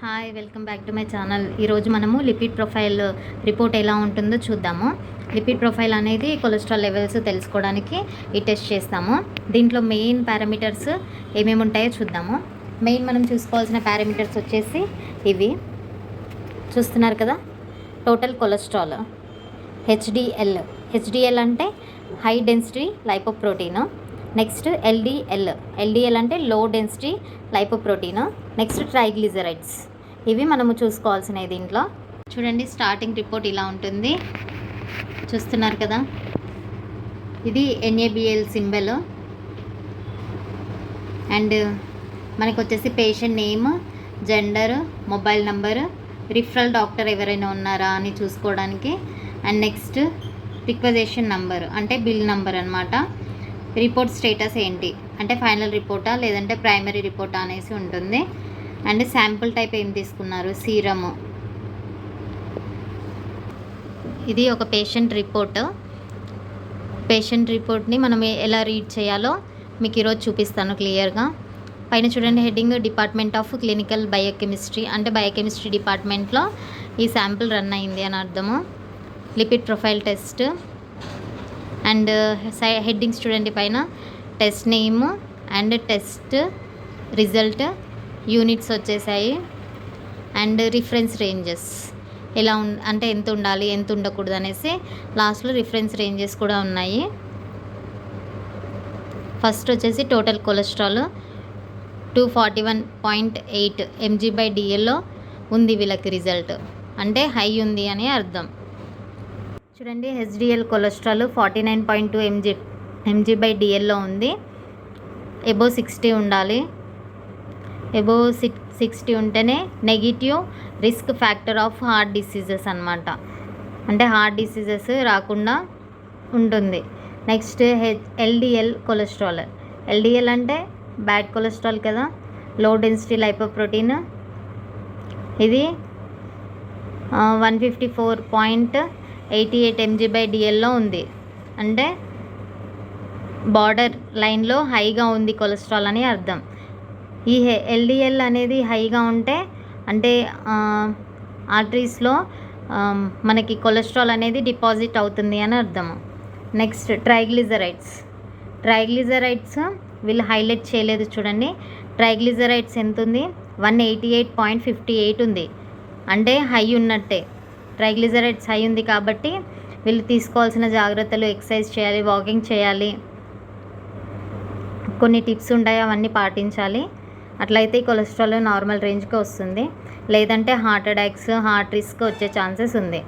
Hi, welcome back to my channel. ఈరోజు మనము lipid profile report ఎలా ఉంటుందో చూద్దాము. లిపిడ్ ప్రొఫైల్ అనేది కొలెస్ట్రాల్ లెవెల్స్ తెలుసుకోవడానికి ఈ టెస్ట్ చేస్తాము. దీంట్లో మెయిన్ పారామీటర్స్ ఏమేమి ఉంటాయో చూద్దాము. మెయిన్ మనం చూసుకోవాల్సిన పారామీటర్స్ వచ్చేసి ఇవి చూస్తున్నారు కదా. టోటల్ కొలెస్ట్రాల్, హెచ్డిఎల్ అంటే high density lipoprotein. Next LDL అంటే low density lipoprotein. Next triglycerides. ఇవి మనము చూసుకోవాల్సినవి. దీంట్లో చూడండి, స్టార్టింగ్ రిపోర్ట్ ఇలా ఉంటుంది, చూస్తున్నారు కదా. ఇది NABL సింబల్. అండ్ మనకు వచ్చేసి patient name, gender, mobile number, referral doctor ఎవరైనా ఉన్నారా అని చూసుకోవడానికి. అండ్ నెక్స్ట్ రిక్వెజేషన్ నంబర్ అంటే బిల్ నంబర్ అనమాట. రిపోర్ట్ స్టేటస్ ఏంటి అంటే ఫైనల్ రిపోర్టా లేదంటే ప్రైమరీ రిపోర్టా అనేసి ఉంటుంది. అండ్ శాంపుల్ టైప్ ఏం తీసుకున్నారు, సీరము. ఇది ఒక పేషెంట్ రిపోర్ట్ని మనం ఎలా రీడ్ చేయాలో మీకు ఈరోజు చూపిస్తాను క్లియర్గా. పైన చూడండి heading, department of clinical biochemistry అంటే బయోకెమిస్ట్రీ డిపార్ట్మెంట్లో ఈ శాంపుల్ రన్ అయింది అని అర్థము. Lipid profile test. And headings చూడండి, పైన test name and test result, units వచ్చేసాయి. అండ్ రిఫరెన్స్ రేంజెస్ ఎలా అంటే ఎంత ఉండాలి ఎంత ఉండకూడదు అనేసి లాస్ట్లో రిఫరెన్స్ రేంజెస్ కూడా ఉన్నాయి. ఫస్ట్ వచ్చేసి టోటల్ కొలెస్ట్రాల్ 241.8 mg/dl ఉంది వీళ్ళకి రిజల్ట్, అంటే హై ఉంది అని అర్థం. చూడండి, HDL కొలెస్ట్రాల్ 49.2 mg/dl ఉంది. అబోవ్ 60 ఉండాలి. అబోవ్ 60 ఉంటేనే negative risk factor of heart diseases అనమాట, అంటే హార్ట్ డిసీజెస్ రాకుండా ఉంటుంది. Next LDL cholesterol. LDL అంటే బ్యాడ్ కొలెస్ట్రాల్ కదా, లో డెన్సిటీ లైపోప్రోటీన్. ఇది 154.88 mg/dl ఉంది, అంటే బార్డర్ లైన్లో హైగా ఉంది కొలెస్ట్రాల్ అని అర్థం. ఈ LDL అనేది హైగా ఉంటే అంటే ఆర్టరీస్లో మనకి కొలెస్ట్రాల్ అనేది డిపాజిట్ అవుతుంది అని అర్థము. నెక్స్ట్ ట్రైగ్లిజరైడ్స్ వీళ్ళు హైలైట్ చేయలేదు చూడండి. ట్రైగ్లిజరైడ్స్ ఎంత ఉంది, 188.58 ఉంది, అంటే హై ఉన్నట్టే. ట్రైగ్లిజరైడ్స్ హై ఉంది కాబట్టి వీళ్ళు తీసుకోవాల్సిన జాగ్రత్తలు, ఎక్సర్సైజ్ చేయాలి, వాకింగ్ చేయాలి, కొన్ని టిప్స్ ఉంటాయి, అవన్నీ పాటించాలి. అట్లయితే కొలెస్ట్రాల్ నార్మల్ రేంజ్కి వస్తుంది, లేదంటే హార్ట్ అటాక్స్, హార్ట్ రిస్క్ వచ్చే ఛాన్సెస్ ఉంది.